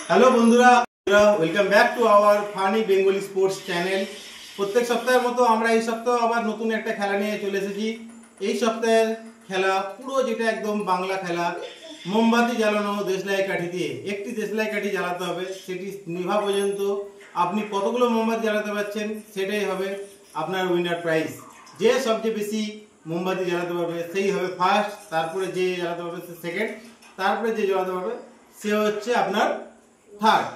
Hello বন্ধুরা, welcome back to our funny Bengali sports channel. প্রত্যেক সপ্তাহের মতো আমরা এই সপ্তাহে আবার নতুন একটা খেলা নিয়ে চলে এসেছি। এই সপ্তাহের খেলা পুরো যেটা একদম বাংলা খেলা, মোমবাতি জ্বালানো দেশলাই কাঠি দিয়ে। একটি দেশলাই কাঠি জ্বালাতে হবে, সেটি নিভা পর্যন্ত আপনি কতগুলো মোমবাতি জ্বালাতে পারছেন সেটাই হবে আপনার উইনার প্রাইজ। যে সবচেয়ে বেশি মোমবাতি জ্বালাতে পারবে সেই হবে ফার্স্ট, তারপরে যে জ্বালাতে পারবে সে সেকেন্ড, তারপরে যে জ্বালাতে পারবে সে হচ্ছে আপনার থার্ড।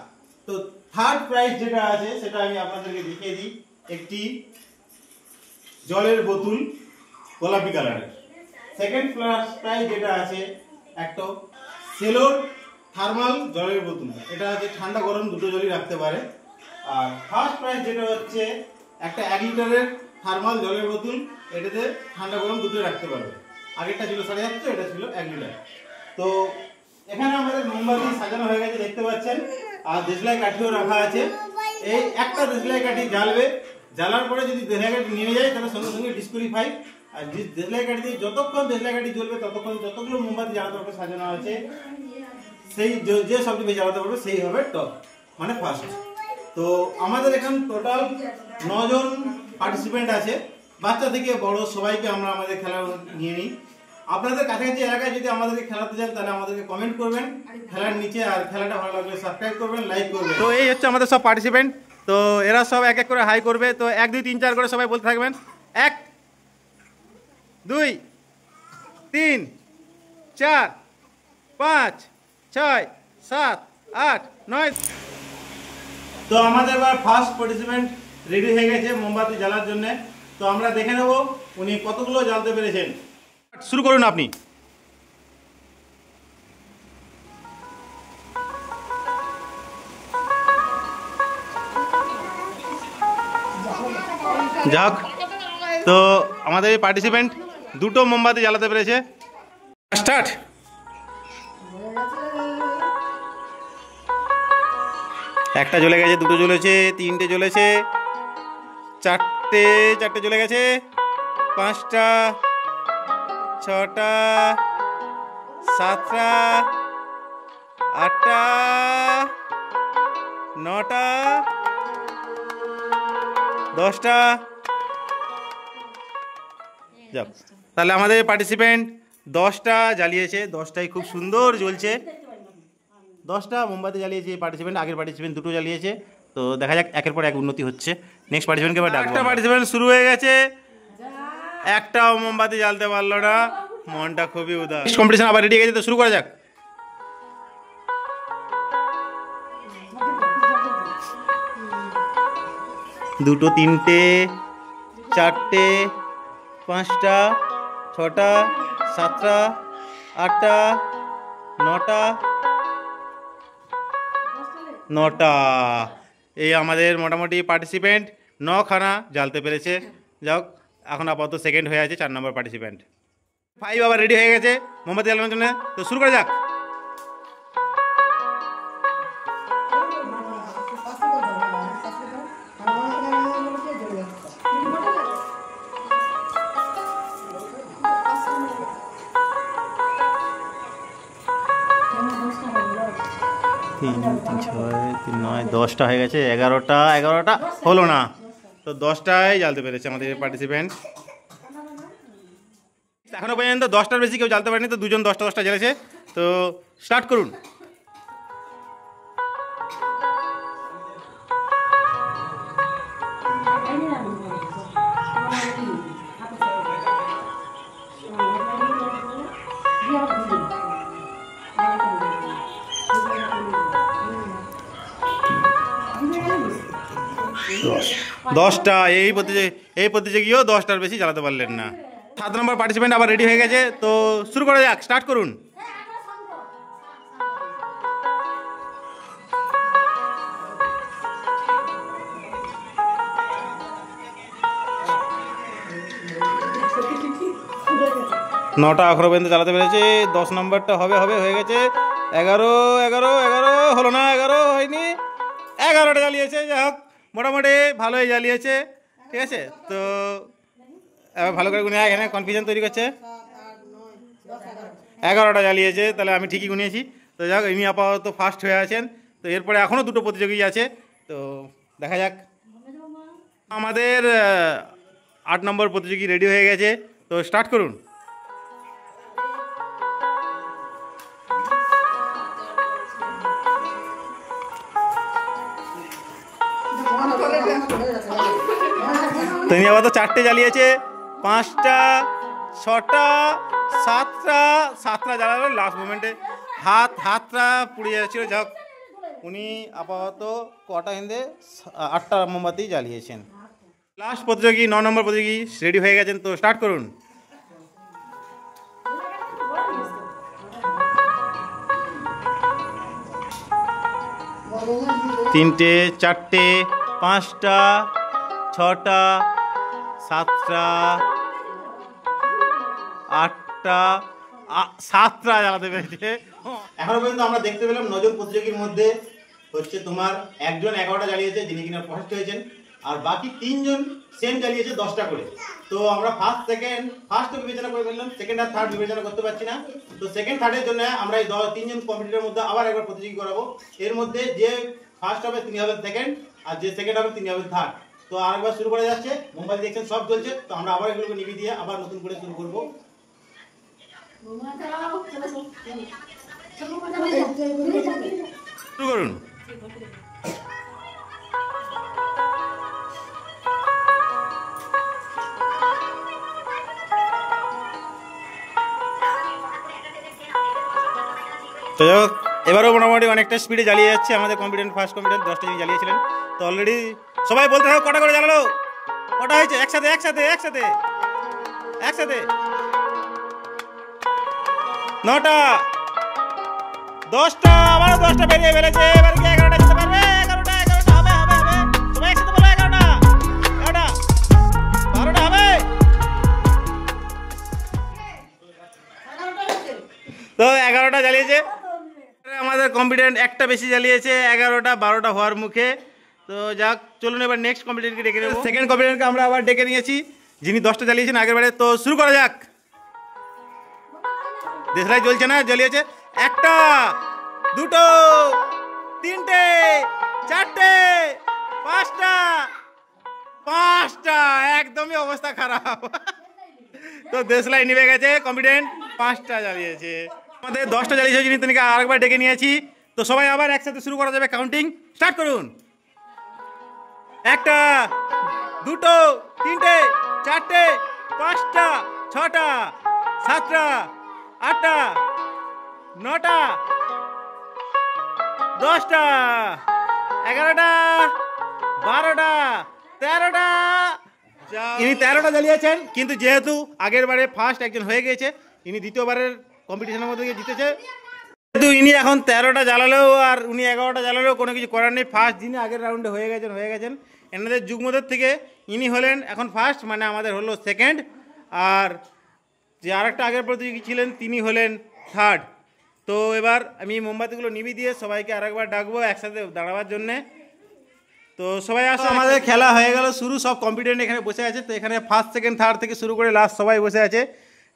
তো থার্ড প্রাইজ যেটা আছে সেটা আমি আপনাদেরকে দেখিয়ে দিই। একটি জলের বোতল গোলাপি কালারের। সেকেন্ড প্রাইজ যেটা আছে একটা সেলোর থার্মাল জলের বোতল, এটা হচ্ছে ঠান্ডা গরম দুটো জলই রাখতে পারে। আর ফার্স্ট প্রাইজ যেটা হচ্ছে একটা 1 লিটারের থার্মাল জলের বোতল, এটাতে ঠান্ডা গরম দুটো রাখতে পারবে। আগেরটা ছিল 750, এটা ছিল 1 লিটার। তো এখানে আমাদের মোমবাতি সাজানো হয়ে গেছে দেখতে পাচ্ছেন, আর দেশলাই কাঠিও রাখা আছে। এই একটা দেশলাই কাঠি জ্বালবে, জ্বালার পরে যদি দেশলাই কাঠি নিয়ে যায় তাহলে সঙ্গে সঙ্গে ডিসকোয়ালিফাই। আর দেশলাই কাঠি দিয়ে যতক্ষণ দেশলাই কাঠি জ্বলবে ততক্ষণ যতগুলো মোমবাতি জ্বালাতে পারবে সাজানো আছে, সেই যে সবচেয়ে জ্বালাতে পারবে সেই হবে টপ, মানে ফার্স্ট। তো আমাদের এখানে টোটাল 9 জন পার্টিসিপেন্ট আছে, বাচ্চা থেকে বড় সবাইকে আমরা আমাদের খেলা নিয়ে নিই। আপনাদের কাছাকাছি এলাকায় যদি আমাদেরকে খেলাতে চান তাহলে আমাদেরকে কমেন্ট করবেন খেলার নিচে, আর খেলাটা ভালো লাগলে সাবস্ক্রাইব করবেন, লাইক করবেন। তো এই হচ্ছে আমাদের সব পার্টিসিপেন্ট। তো এরা সব এক এক করে হাই করবে। তো 1 2 3 4 করে সবাই বলতে থাকবেন। 1 2 3 4 5 6 7 8 9। তো আমাদের এবার ফার্স্ট পার্টিসিপেন্ট রেডি হয়ে গেছে মোমবাতি জ্বালার জন্য। তো আমরা দেখে নেব উনি কতগুলো জ্বালতে পেরেছেন। শুরু করুন আপনি। যাক, তো আমাদের এই পার্টিসিপেন্ট দুটো মোমবাতি জ্বালাতে পেরেছে। স্টার্ট। একটা জ্বলে গেছে, দুটো জ্বলেছে, তিনটে জ্বলেছে, চারটে জ্বলে গেছে, 5টা, 6টা, 7টা, 8টা, 9টা, 10টা। যাক, তাহলে আমাদের পার্টিসিপেন্ট 10টা জ্বালিয়েছে, 10টাই খুব সুন্দর জ্বলছে। 10টা মোমবাতি জ্বালিয়েছে এই পার্টিসিপেন্ট, আগের পার্টিসিপেন্ট দুটো জ্বালিয়েছে। তো দেখা যাক, একের পর এক উন্নতি হচ্ছে। নেক্সট পার্টিসিপেন্টকে এবার ডাকবো। একটা পার্টিসিপেন্ট শুরু হয়ে গেছে, একটাও মোমবাতি জ্বালতে পারলো না, মনটা খুবই উদাস। কম্পিটিশন আবার রেডি হয়ে গেছে, তো শুরু করা যাক। দুটো, তিনটে, চারটে, 5টা, 6টা, 7টা, 8টা, 9টা। এই আমাদের মোটামুটি পার্টিসিপেন্ট 9খানা জ্বালতে পেরেছে। যাক, এখন আপাতত সেকেন্ড হয়ে আছে 4 নম্বর পার্টিসিপেন্ট। 5 আবার রেডি হয়ে গেছে মোমবাতি জ্বালানোর জন্য, তো শুরু করা যাক। তিন 6 3 9 10টা হয়ে গেছে, 11টা হলো না। তো 10টাই জ্বালতে পেরেছে আমাদের পার্টিসিপেন্ট। এখনো পর্যন্ত 10টার বেশি কেউ জ্বালতে পারেনি, তো 2জন 10টা জ্বেলেছে। তো স্টার্ট করুন। দশটা এই প্রতিযোগীও 10টার বেশি জ্বালাতে পারলেন না। 7 নম্বর পার্টিসিপেন্ট আবার রেডি হয়ে গেছে, তো শুরু করা যাক। স্টার্ট করুন। নটা এখনো পর্যন্ত জ্বালাতে পেরেছে। 10 নম্বরটা হবে হয়ে গেছে। 11 হলো না, 11 হয়নি, 11টা জ্বালিয়েছে। যাই হোক, মোটামুটি ভালোই জ্বালিয়েছে, ঠিক আছে। তো এবার ভালো করে গুনে, এখানে কনফিউশন তৈরি করছে। 11টা জ্বালিয়েছে, তাহলে আমি ঠিকই গুনিয়েছি। তো যাক, ইনি আপাতত ফার্স্ট হয়ে আছেন। তো এরপরে এখনও দুটো প্রতিযোগী আছে, তো দেখা যাক। আমাদের 8 নম্বর প্রতিযোগী রেডি হয়ে গেছে, তো স্টার্ট করুন। তিনি আবার তো 4টে জ্বালিয়েছে, 5টা, 6টা, 7টা জ্বালালো লাস্ট মোমেন্টে। হাতটা পুড়ে যাচ্ছিল। যাক, উনি আপাতত কটা হিন্দে 8টা মোমবাতি জ্বালিয়েছেন। লাস্ট প্রতিযোগী 9 নম্বর প্রতিযোগী রেডি হয়ে গেছেন, তো স্টার্ট করুন। তিনটে, 4টে, 5টা, 6টা, 7টা, 8টা, 7টা জ্বালাতে পেরেছে। এখনো পর্যন্ত আমরা দেখতে পেলাম 9 জন প্রতিযোগীর মধ্যে হচ্ছে তোমার একজন 11টা জ্বালিয়েছে, যিনি কিনা ফার্স্ট হয়েছেন, আর বাকি 3 জন সেম জ্বালিয়েছে 10টা করে। তো আমরা ফার্স্ট বিবেচনা করে ফেললাম, সেকেন্ড আর থার্ড বিবেচনা করতে পারছি না। তো সেকেন্ড থার্ডের জন্য আমরা এই 3 জন কম্পিটিটরের মধ্যে আবার একবার প্রতিযোগী করাবো। এর মধ্যে যে ফার্স্ট হবে তিনি হবেন সেকেন্ড, আর যে সেকেন্ড হবে তিনি হবেন থার্ড। তো আরেকবার শুরু করা যাচ্ছে। মোবাইল দেখছেন সব চলছে, তো আমরা আবার এগুলোকে নিভিয়ে দিয়ে আবার নতুন করে শুরু করবো। শুরু করুন। তো এবারও মোটামুটি অনেকটা স্পিডে জ্বালিয়ে যাচ্ছে আমাদের ফার্স্ট কম্পিটেন্ট 10টা যিনি জ্বালিয়েছিলেন। তো অলরেডি সবাই বলতে হবে কটা করে জ্বালালো, কটা হয়েছে, একসাথে 9টা, 10টা, আবার 10টা বেরিয়ে ফেলেছে। এবার কি 11টা যেতে পারবে? 11টা হবে। সবাই একসাথে বলো 11টা, 12টা হবে। তো 11টা জ্বালিয়েছে আমাদের কম্পিটেন্ট, একটা বেশি জ্বালিয়েছে, 11টা 12টা হওয়ার মুখে। তো যাক, চলুন এবার নেক্সট কম্পিটেন্টকে ডেকে নেব। সেকেন্ড কম্পিটেন্টকে আমরা আবার ডেকে নিয়েছি, যিনি 10টা জ্বালিয়েছেন আগের বারে। তো শুরু করা যাক। দেশলাই জ্বলছে না, জ্বালিয়েছে 1টা, 2টো, 3টে, 4টে, 5টা, একদমই অবস্থা খারাপ। তো দেশলাই নিভে গেছে, কম্পিটেন্ট 5টা জ্বালিয়েছে। আমাদের 10টা জ্বালিয়েছে যিনি, তিনি আরেকবার ডেকে নিয়েছি। তো সবাই আবার একসাথে শুরু করা যাবে। কাউন্টিং স্টার্ট করুন। 1টা, 2টো, 3টে, 4টে, 5টা, 6টা, 7টা, 8টা, 9টা, 10টা, 11টা, 12টা, 13টা। ইনি 13টা জ্বালিয়েছেন, কিন্তু যেহেতু আগের বারে ফার্স্ট একজন হয়ে গেছে, ইনি দ্বিতীয়বারের কম্পিটিশনের মধ্যে জিতেছে। যেহেতু ইনি এখন 13টা জ্বালালেও আর উনি 11টা জ্বালালেও কোনো কিছু করার নেই। ফার্স্ট যিনি আগের রাউন্ডে হয়ে গেছেন এনাদের যুগ্মদের থেকে ইনি হলেন এখন ফার্স্ট, মানে আমাদের হলো সেকেন্ড। আর যে আরেকটা আগের প্রতিযোগী ছিলেন তিনি হলেন থার্ড। তো এবার আমি মোমবাতিগুলো নিভিয়ে দিয়ে সবাইকে আরেকবার ডাকবো একসাথে দাঁড়াবার জন্যে। তো সবাই আসো, আমাদের খেলা হয়ে গেল শুরু। সব কম্পিটেন্ট এখানে বসে আছে। তো এখানে ফার্স্ট, সেকেন্ড, থার্ড থেকে শুরু করে লাস্ট সবাই বসে আছে,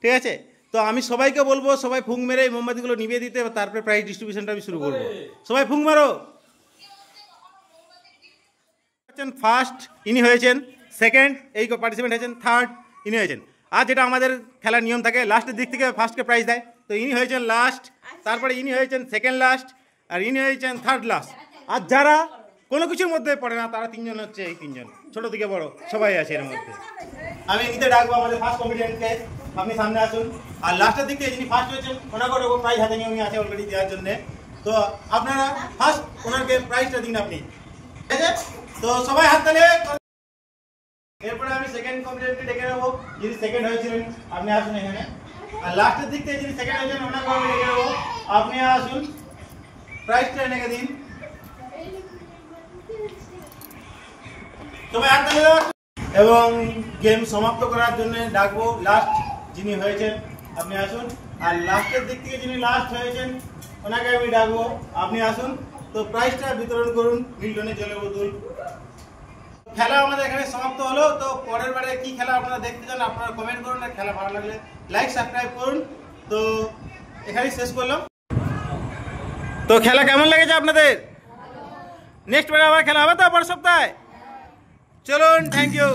ঠিক আছে। তো আমি সবাইকে বলবো সবাই ফুঁক মেরে এই মোমবাতিগুলো নিভিয়ে দিতে, তারপরে প্রাইজ ডিস্ট্রিবিউশনটা আমি শুরু করবো। সবাই ফুঁক মারো। ফার্স্ট ইনি হয়েছেন, সেকেন্ড এই পার্টিসিপেন্ট হয়েছেন, থার্ড ইনি হয়েছেন। আর যেটা আমাদের খেলার নিয়ম থাকে, লাস্টের দিক থেকে ফার্স্টকে প্রাইজ দেয়। তো ইনি হয়েছেন লাস্ট, তারপরে ইনি হয়েছেন সেকেন্ড লাস্ট, আর ইনি হয়েছেন থার্ড লাস্ট। আর যারা কোনো কিছুর মধ্যে পড়ে না তারা 3 জন হচ্ছে, এই 3 জন ছোট থেকে বড় সবাই আছে এর মধ্যে। আমি নিতে ডাকবো আমাদের ফার্স্ট কম্পিটিশনকে, আপনি সামনে আসুন। আর লাস্টের দিক থেকে যিনি ফার্স্ট হয়েছেন ওনাকে প্রাইজ হাতে নিয়ে উনি আছে অলরেডি দেওয়ার জন্য। তো আপনারা ফার্স্ট ওনাকে প্রাইজটা দিন আপনি, ঠিক আছে। তো সবাই হাত তালে। এরপরে আমি সেকেন্ড কম্পিটিশনকে ডেকে নেবো, যিনি সেকেন্ড হয়েছিলেন আপনি আসুন এখানে। আর লাস্টের দিক থেকে যিনি সেকেন্ড হয়েছেন ওনাকে আমি ডেকে নেবো, আপনি আসুন, প্রাইজটা এনেকে দিন। সবাই হাত তালে দাও। এবং গেম সমাপ্ত করার জন্য ডাকবো লাস্ট যিনি হয়েছেন, আপনি আসুন। আর লাস্টের দিক থেকে যিনি লাস্ট হয়েছেন ওনাকে আমি ডাকবো, আপনি আসুন। তো প্রাইজটা বিতরণ করুন, মিল্টনের জলের বোতল। খেলা আমাদের এখানে সমাপ্ত হলো। তো পরের বারে কি খেলা আপনারা দেখতে চান আপনারা কমেন্ট করুন, আর খেলা ভালো লাগলে লাইক সাবস্ক্রাইব করুন। তো এখানেই শেষ করলাম। তো খেলা কেমন লেগেছে আপনাদের? নেক্সট বারে আবার খেলা হবে তো পরের সপ্তাহে। চলুন, থ্যাংক ইউ।